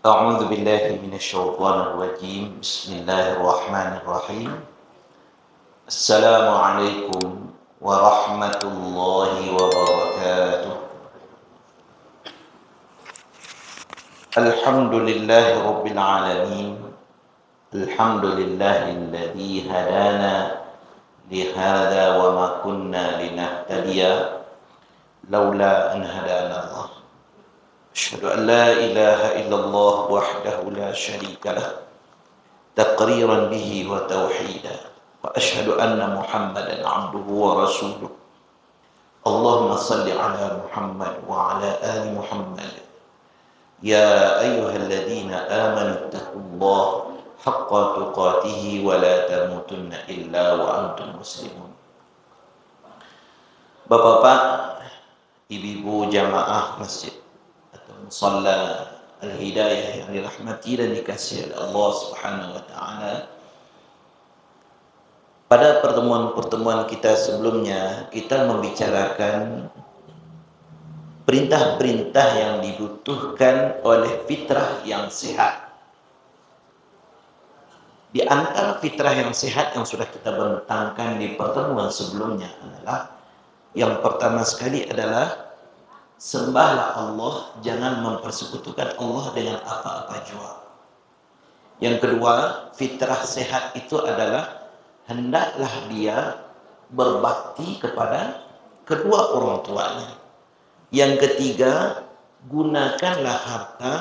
أعوذ بالله من الشيطان الرجيم بسم الله الرحمن الرحيم السلام عليكم ورحمة الله وبركاته الحمد لله رب العالمين الحمد لله الذي هدانا لهذا وما كنا لنهتدي لولا أن هدانا الله أشهد أن لا إله إلا الله وحده لا شريك له تقريرا به وتوحيدا وأشهد أن محمدا عبده ورسوله اللهم صل على محمد وعلى آل محمد يا أيها الذين آمنوا اتقوا الله حق تقاته ولا تموتن إلا وأنتم مسلمون. Bapak-bapak, ibu-ibu jamaah masjid Musalla Al-Hidayah yang dirahmati dan dikasihi oleh Allah Subhanahu wa taala. Pada pertemuan-pertemuan kita sebelumnya, kita membicarakan perintah-perintah yang dibutuhkan oleh fitrah yang sehat. Di antara fitrah yang sehat yang sudah kita bentangkan di pertemuan sebelumnya adalah yang pertama sekali adalah sembahlah Allah, jangan mempersekutukan Allah dengan apa-apa jua. Yang kedua, fitrah sehat itu adalah hendaklah dia berbakti kepada kedua orang tuanya. Yang ketiga, gunakanlah harta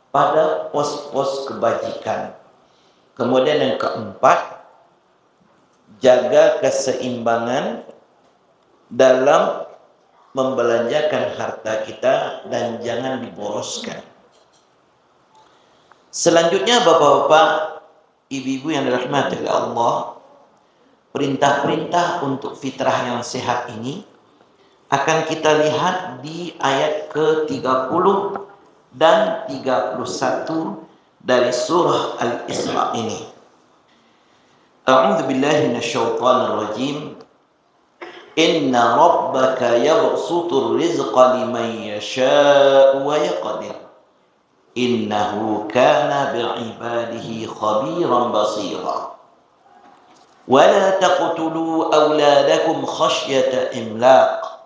pada pos-pos kebajikan. Kemudian yang keempat, jaga keseimbangan dalam membelanjakan harta kita dan jangan diboroskan. Selanjutnya bapak-bapak, ibu-ibu yang dirahmati oleh Allah, perintah-perintah untuk fitrah yang sehat ini akan kita lihat di ayat ke-30 dan 31 dari surah Al-Isra ini. A'udzu billahi minasyaitonir rajim. Inna rabbaka yabsutur rizqa liman yasha'u wa yaqdir. Innahu kana bi'ibadihi khabiran basira. Wa la taqtulu awladakum khasyata imlaq.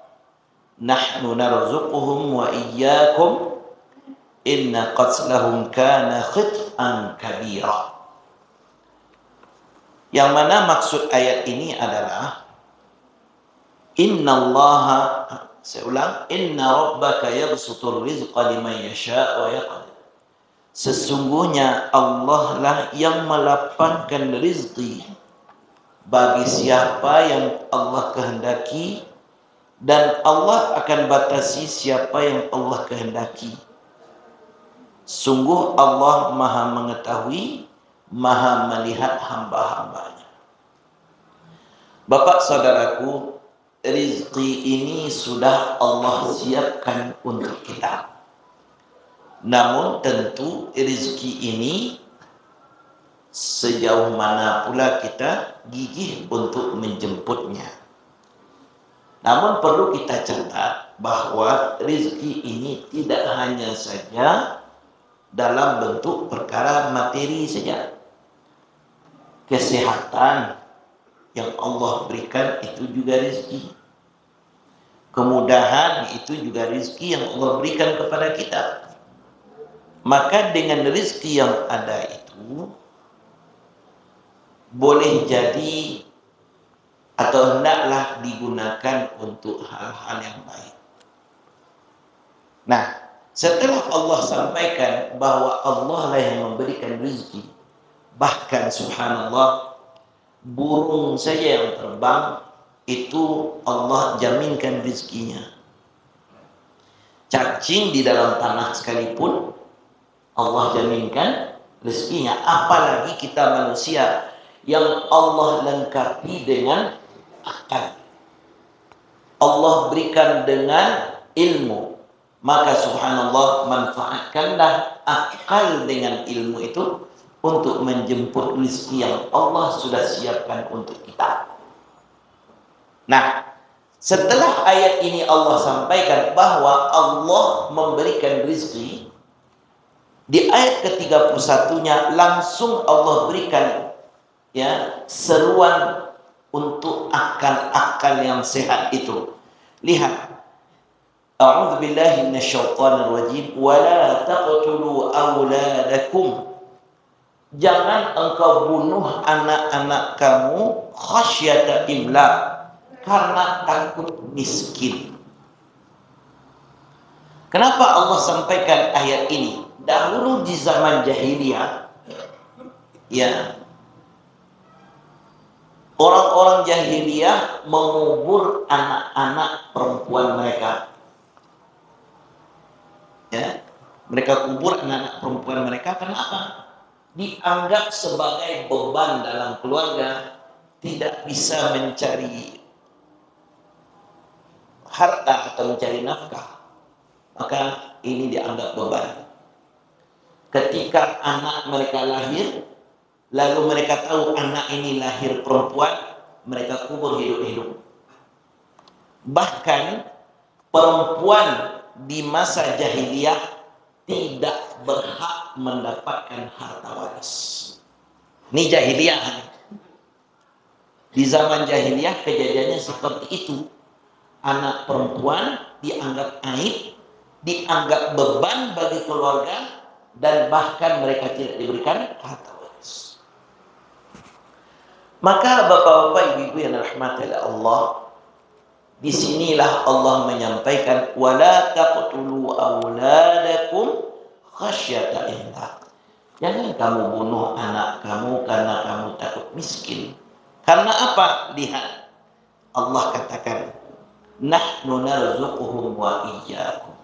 Nahnu narzuquhum wa iyyakum. Inna qatlahum kana khit'an kabira. Yang mana maksud ayat ini adalah Innallaha, saya ulang, inna rabbaka yabsutur rizqa liman yasha' wa yaqdir. Sesungguhnya Allah lah yang melapangkan rezeki bagi siapa yang Allah kehendaki, dan Allah akan batasi siapa yang Allah kehendaki. Sungguh Allah Maha mengetahui, Maha melihat hamba-hambanya. Bapak saudaraku, rezeki ini sudah Allah siapkan untuk kita. Namun tentu rezeki ini sejauh mana pula kita gigih untuk menjemputnya. Namun perlu kita catat bahwa rezeki ini tidak hanya saja dalam bentuk perkara materi saja. Kesehatan yang Allah berikan itu juga rezeki. Kemudahan itu juga rezeki yang Allah berikan kepada kita. Maka dengan rezeki yang ada itu boleh jadi atau hendaklah digunakan untuk hal-hal yang baik. Nah, setelah Allah sampaikan bahwa Allah lah yang memberikan rezeki, bahkan subhanallah, burung saja yang terbang itu Allah jaminkan rezekinya. Cacing di dalam tanah sekalipun Allah jaminkan rezekinya. Apalagi kita manusia yang Allah lengkapi dengan akal. Allah berikan dengan ilmu. Maka subhanallah, manfaatkanlah akal dengan ilmu itu untuk menjemput rezeki yang Allah sudah siapkan untuk kita. Nah, setelah ayat ini Allah sampaikan bahwa Allah memberikan rezeki, Di ayat ke-31-nya langsung Allah berikan ya seruan untuk akal-akal yang sehat itu. Lihat, A'udzu billahi minasyaitonir rajim wa la taqtulu auladakum. Jangan engkau bunuh anak-anak kamu khasyata imlaq, karena takut miskin. Kenapa Allah sampaikan ayat ini? Dahulu di zaman jahiliyah, ya, orang-orang jahiliyah mengubur anak-anak perempuan mereka. Ya, mereka kubur anak-anak perempuan mereka. Kenapa? Dianggap sebagai beban dalam keluarga, tidak bisa mencari harta atau mencari nafkah. Maka ini dianggap beban. Ketika anak mereka lahir, lalu mereka tahu anak ini lahir perempuan, mereka kubur hidup-hidup. Bahkan perempuan di masa jahiliyah tidak berhak mendapatkan harta waris. Ini jahiliyah. Di zaman jahiliyah kejadiannya seperti itu. Anak perempuan dianggap aib, dianggap beban bagi keluarga, dan bahkan mereka tidak diberikan harta waris. Maka bapak-bapak, ibu-ibu yang dirahmati oleh Allah, disinilah Allah menyampaikan wala taqtulu auladakum khasyata imlaq. Jangan kamu bunuh anak kamu karena kamu takut miskin. Karena apa? Lihat, Allah katakan nahnu narzuquhum wa iyyakum.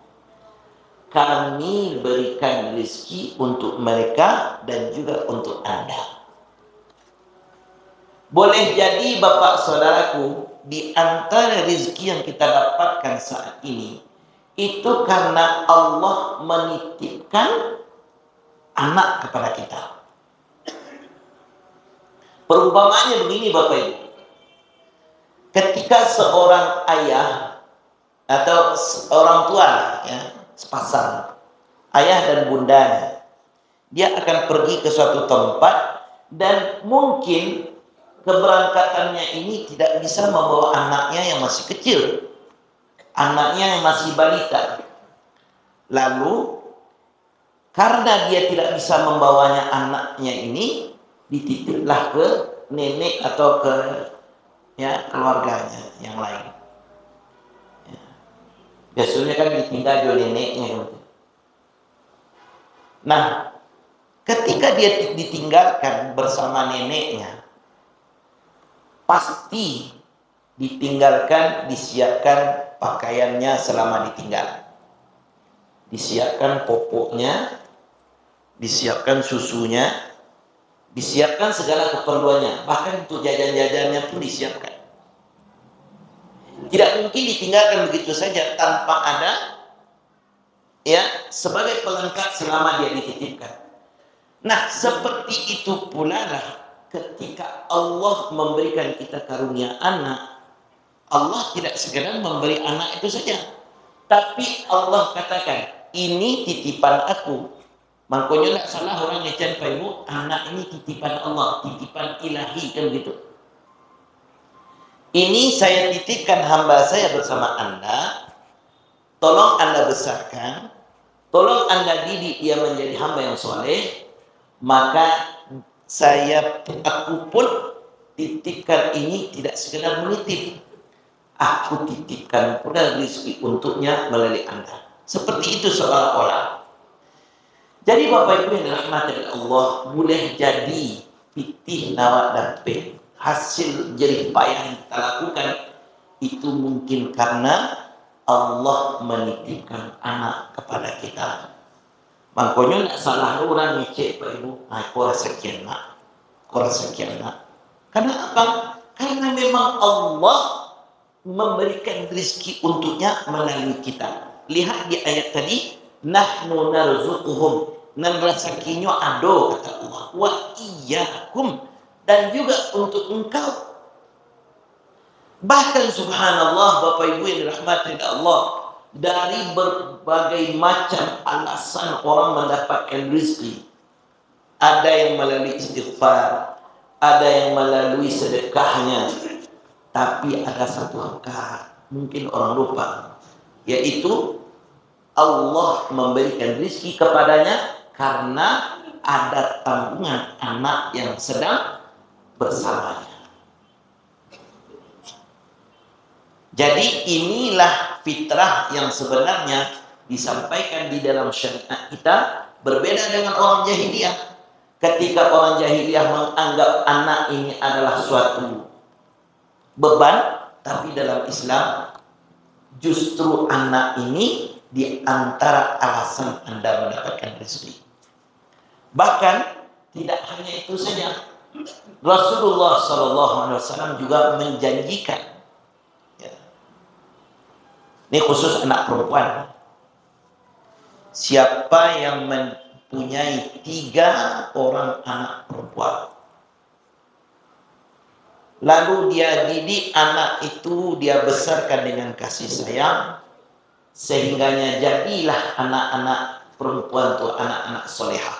Kami berikan rezeki untuk mereka dan juga untuk Anda. Boleh jadi bapak saudaraku, di antara rezeki yang kita dapatkan saat ini, itu karena Allah menitipkan anak kepada kita. Perumpamaannya begini Bapak Ibu. Ketika seorang ayah atau orang tua, ya, sepasang ayah dan bundanya, dia akan pergi ke suatu tempat dan mungkin keberangkatannya ini tidak bisa membawa anaknya yang masih kecil, anaknya yang masih balita. Lalu karena dia tidak bisa membawanya anaknya ini, dititiplah ke nenek atau ke ya keluarganya yang lain. Ya. Biasanya kan ditinggal oleh neneknya. Nah, ketika dia ditinggalkan bersama neneknya, pasti ditinggalkan, disiapkan pakaiannya selama ditinggal. Disiapkan popoknya, disiapkan susunya, disiapkan segala keperluannya. Bahkan untuk jajan-jajannya pun disiapkan. Tidak mungkin ditinggalkan begitu saja tanpa ada ya sebagai pelengkap selama dia dititipkan. Nah, seperti itu pula lah ketika Allah memberikan kita karunia anak, Allah tidak sekedar memberi anak itu saja, tapi Allah katakan, ini titipan aku. Makanya tidak salah orang yang Pak Ibu, anak ini titipan Allah, titipan ilahi, kan gitu. Ini saya titipkan hamba saya bersama Anda, tolong Anda besarkan, tolong Anda didik dia menjadi hamba yang soleh, maka aku pun titipkan ini tidak sekedar menitip, aku titipkan pula rezeki untuknya melalui Anda. Seperti itu seolah-olah. Jadi Bapak Ibu yang dirahmati Allah, boleh jadi pitih, nawak, dan pe, hasil jerih payah yang kita lakukan itu mungkin karena Allah menitipkan anak kepada kita. Makanya tidak salah orang ngecek Pak Ibu, aku rasa sekian nak, aku rasa sekian nak. Karena apa? Karena memang Allah memberikan rezeki untuknya melalui kita. Lihat di ayat tadi, nahnu narzuquhum, nan rezekinya ado kata Allah, wa iyyakum, dan juga untuk engkau. Bahkan subhanallah Bapak Ibu yang dirahmati Allah, dari berbagai macam alasan orang mendapatkan rezeki. Ada yang melalui istighfar, ada yang melalui sedekahnya. Tapi ada satu perkara mungkin orang lupa, yaitu Allah memberikan rezeki kepadanya karena ada tanggungan anak yang sedang bersamanya. Jadi inilah fitrah yang sebenarnya disampaikan di dalam syariat kita, berbeda dengan orang jahiliyah. Ketika orang jahiliyah menganggap anak ini adalah suatu beban, tapi dalam Islam justru anak ini di antara alasan Anda mendapatkan rezeki. Bahkan tidak hanya itu saja, Rasulullah SAW juga menjanjikan, ya, ini khusus anak perempuan, siapa yang mempunyai 3 orang anak perempuan, lalu dia didik anak itu, dia besarkan dengan kasih sayang, sehingganya jadilah anak-anak perempuan itu anak-anak solehah,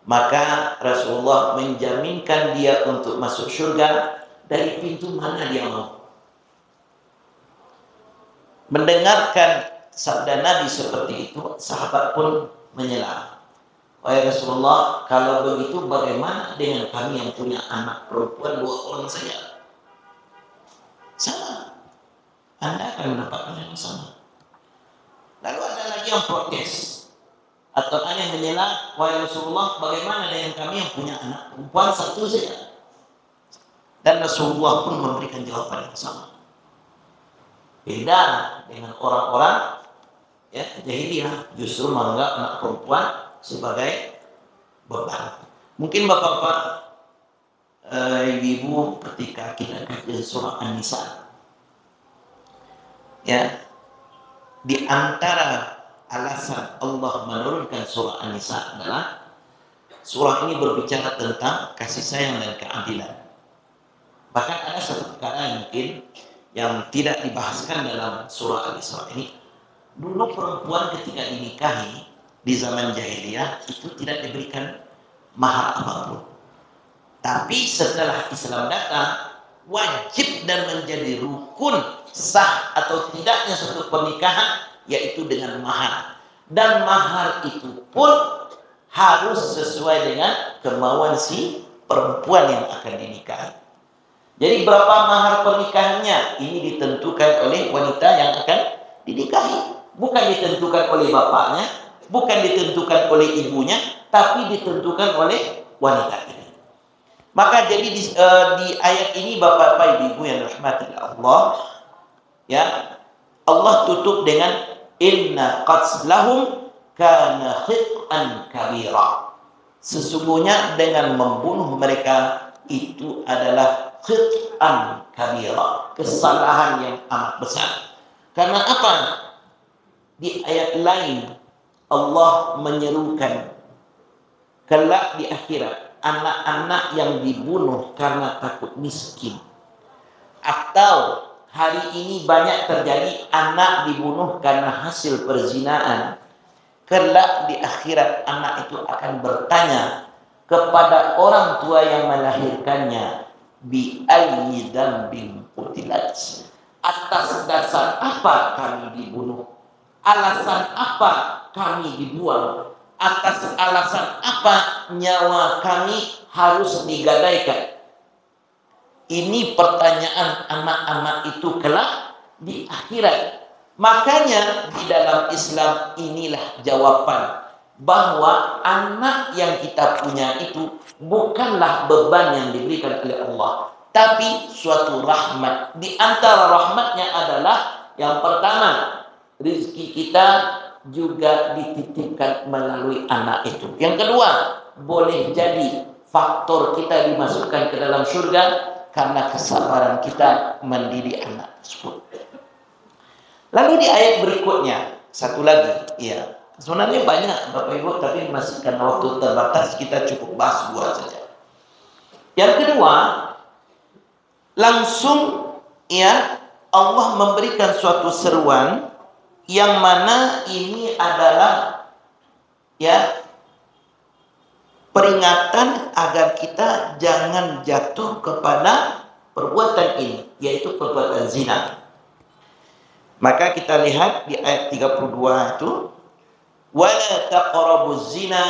maka Rasulullah menjaminkan dia untuk masuk surga dari pintu mana dia mau. Mendengarkan sabda Nabi seperti itu, sahabat pun menyela, wahai Rasulullah, kalau begitu bagaimana dengan kami yang punya anak perempuan 2 orang saja? Sama, Anda akan mendapatkan yang sama. Lalu ada lagi yang protes, atau ada yang menyela, wahai Rasulullah, bagaimana dengan kami yang punya anak perempuan 1 saja? Dan Rasulullah pun memberikan jawaban yang sama. Beda dengan orang-orang, ya, jahiliyah, justru menganggap anak perempuan sebagai beban. Mungkin bapak-bapak, ibu-ibu, ketika kita kaji surah An-Nisa, ya, di antara alasan Allah menurunkan surah An-Nisa adalah surah ini berbicara tentang kasih sayang dan keadilan. Bahkan ada satu perkara yang mungkin yang tidak dibahaskan dalam surah Al-Isra ini. Dulu perempuan ketika dinikahi di zaman jahiliyah itu tidak diberikan mahar apapun. Tapi setelah Islam datang, wajib dan menjadi rukun sah atau tidaknya suatu pernikahan yaitu dengan mahar. Dan mahar itu pun harus sesuai dengan kemauan si perempuan yang akan dinikahi. Jadi berapa mahar pernikahannya ini ditentukan oleh wanita yang akan dinikahi. Bukan ditentukan oleh bapaknya, bukan ditentukan oleh ibunya, tapi ditentukan oleh wanita ini. Maka jadi di ayat ini bapak-bapak ibu yang dirahmati Allah, ya, Allah tutup dengan inna qatlahum kana khit'an kabira. Sesungguhnya dengan membunuh mereka itu adalah khit'an kabira, kesalahan yang amat besar. Karena apa? Di ayat lain Allah menyerukan kelak di akhirat anak-anak yang dibunuh karena takut miskin, atau hari ini banyak terjadi anak dibunuh karena hasil perzinaan. Kelak di akhirat anak itu akan bertanya kepada orang tua yang melahirkannya, bi ayyi dzambin qutilat, atas dasar apa kami dibunuh, alasan apa kami dibuang, atas alasan apa nyawa kami harus digadaikan. Ini pertanyaan anak-anak itu kelak di akhirat. Makanya di dalam Islam inilah jawaban bahwa anak yang kita punya itu bukanlah beban yang diberikan oleh Allah, tapi suatu rahmat. Di antara rahmatnya adalah yang pertama, rezeki kita juga dititipkan melalui anak itu. Yang kedua, boleh jadi faktor kita dimasukkan ke dalam surga karena kesabaran kita mendidik anak tersebut. Lalu di ayat berikutnya, satu lagi, ya, sebenarnya banyak Bapak Ibu, tapi masih karena waktu terbatas kita cukup bahas 2 saja. Yang kedua, langsung, ya, Allah memberikan suatu seruan yang mana ini adalah ya peringatan agar kita jangan jatuh kepada perbuatan ini, yaitu perbuatan zina. Maka kita lihat di ayat 32 itu, wala taqrabuz zina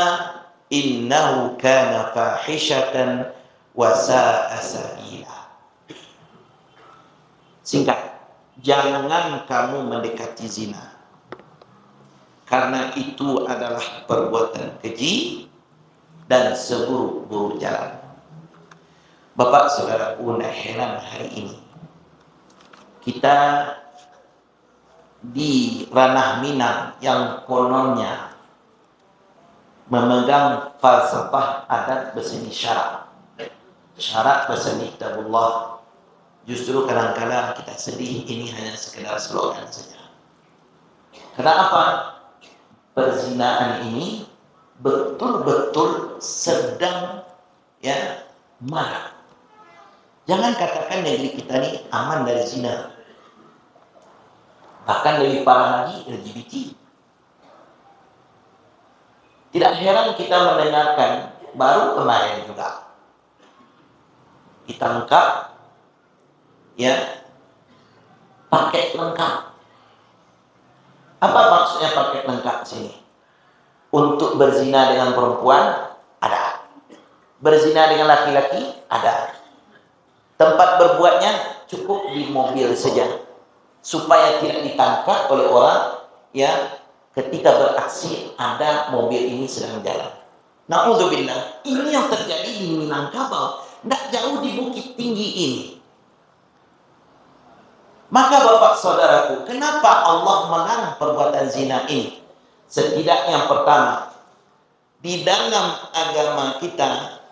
innahu kana fahishatan wa sa'a sabila. Singkat, jangan kamu mendekati zina, karena itu adalah perbuatan keji dan seburuk-buruk jalan. Bapak saudaraku, nak heran hari ini kita di ranah Minang yang kononnya memegang falsafah adat berseni syarak berseni kitabullah, justru kadang-kadang kita sedih ini hanya sekedar slogan saja. Kenapa? Perzinaan ini betul-betul sedang ya marak. Jangan katakan negeri kita ini aman dari zina. Bahkan lebih parah lagi LGBT. Tidak heran kita mendengarkan baru kemarin juga ditangkap ya paket lengkap. Apa maksudnya paket lengkap sini? Untuk berzina dengan perempuan ada, berzina dengan laki-laki ada. Tempat berbuatnya cukup di mobil saja, supaya tidak ditangkap oleh orang ya ketika beraksi ada mobil ini sedang jalan. Na'udzubillah, ini yang terjadi di Minangkabau, tidak jauh di Bukit Tinggi ini. Maka bapak saudaraku, kenapa Allah melarang perbuatan zina ini? Setidaknya yang pertama, di dalam agama kita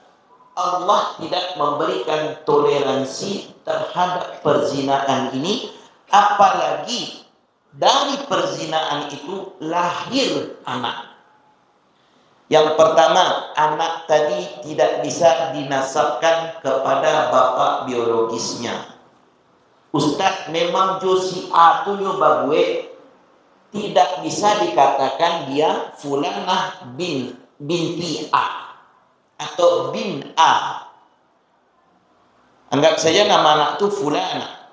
Allah tidak memberikan toleransi terhadap perzinaan ini, apalagi dari perzinaan itu lahir anak. Yang pertama, anak tadi tidak bisa dinasabkan kepada bapak biologisnya. Ustaz, memang Josi A tu yo bagwe, tidak bisa dikatakan dia fulanah binti A atau bin A. Anggap saja nama anak itu fulana.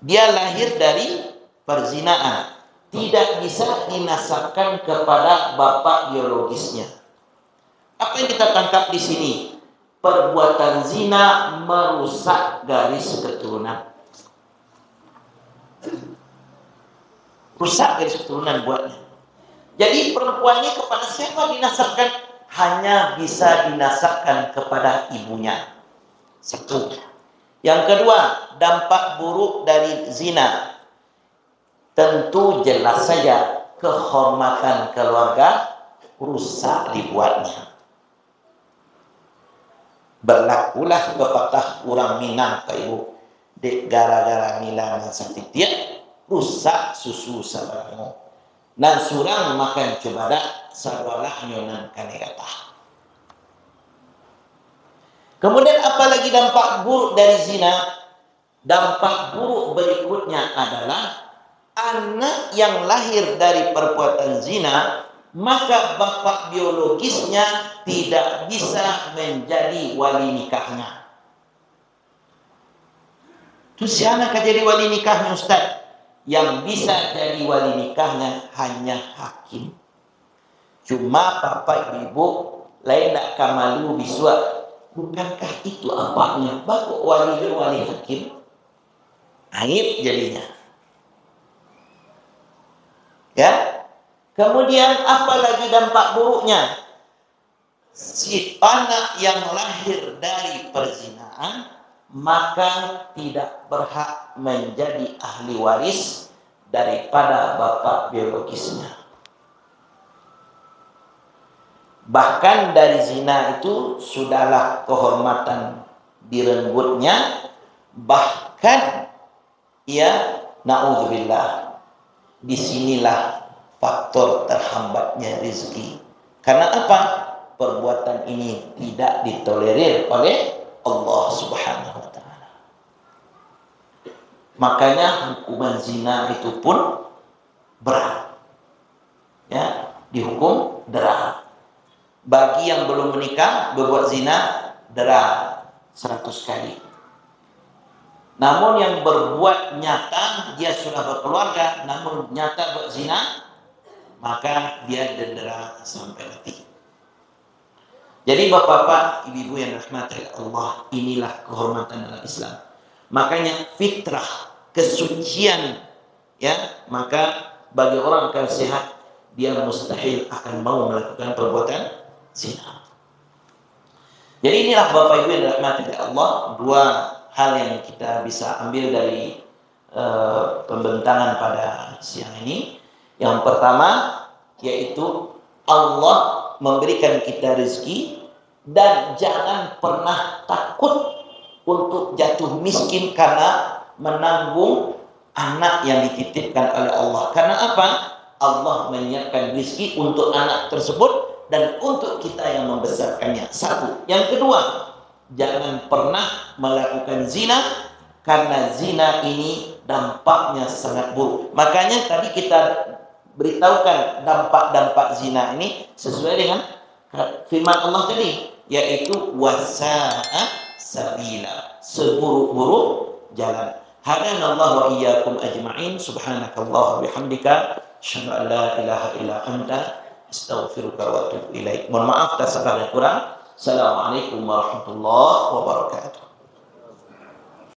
Dia lahir dari perzinaan, tidak bisa dinasabkan kepada bapak biologisnya. Apa yang kita tangkap di sini? Perbuatan zina merusak garis keturunan. Rusak garis keturunan buatnya. Jadi perempuannya kepada siapa dinasabkan? Hanya bisa dinasabkan kepada ibunya. Satu. Yang kedua, dampak buruk dari zina. Tentu jelas saja kehormatan keluarga rusak dibuatnya. Berlakulah pepatah orang Minang ke ibu, dek gara-gara milan satitia rusak susu sabarmu. Dan surang makan cobada sabalah nyonan kanegata. Kemudian apalagi dampak buruk dari zina? Dampak buruk berikutnya adalah anak yang lahir dari perbuatan zina, maka bapak biologisnya tidak bisa menjadi wali nikahnya. Itu si anak jadi wali nikahnya Ustaz. Yang bisa jadi wali nikahnya hanya hakim. Cuma bapak ibu lain tak kamalu biswa. Bukankah itu apanya? Bapak wali hakim. Aib jadinya. Ya. Kemudian apalagi dampak buruknya? Si anak yang lahir dari perzinaan maka tidak berhak menjadi ahli waris daripada bapak biologisnya. Bahkan dari zina itu sudahlah kehormatan direnggutnya, bahkan ya naudzubillah, disinilah faktor terhambatnya rezeki. Karena apa? Perbuatan ini tidak ditolerir oleh Allah Subhanahu wa taala. Makanya hukuman zina itu pun berat. Ya, dihukum derat. Bagi yang belum menikah berbuat zina derat 100 kali. Namun yang berbuat nyata dia sudah berkeluarga namun nyata berzina, maka dia dendera sampai mati. Jadi bapak-bapak, ibu-ibu yang dirahmati Allah, inilah kehormatan dalam Islam. Makanya fitrah, kesucian, ya, maka bagi orang yang sehat dia mustahil akan mau melakukan perbuatan zina. Jadi inilah bapak ibu yang dirahmati Allah, dua hal yang kita bisa ambil dari pembentangan pada siang ini. Yang pertama yaitu Allah memberikan kita rezeki dan jangan pernah takut untuk jatuh miskin karena menanggung anak yang dititipkan oleh Allah. Karena apa? Allah menyiapkan rezeki untuk anak tersebut dan untuk kita yang membesarkannya. Satu. Yang kedua, jangan pernah melakukan zina karena zina ini dampaknya sangat buruk. Makanya tadi kita beritahukan dampak-dampak zina ini sesuai dengan firman Allah tadi, yaitu wasa'a sabila, seburuk-buruk jalan. Hadanallahu wa iyyakum ajma'in. Subhanakallah wa bihamdika asyhadu an la ilaha illa anta astaghfiruka wa atubu ilaik. Mohon maaf atas salah dan kurang. Assalamualaikum warahmatullahi wabarakatuh.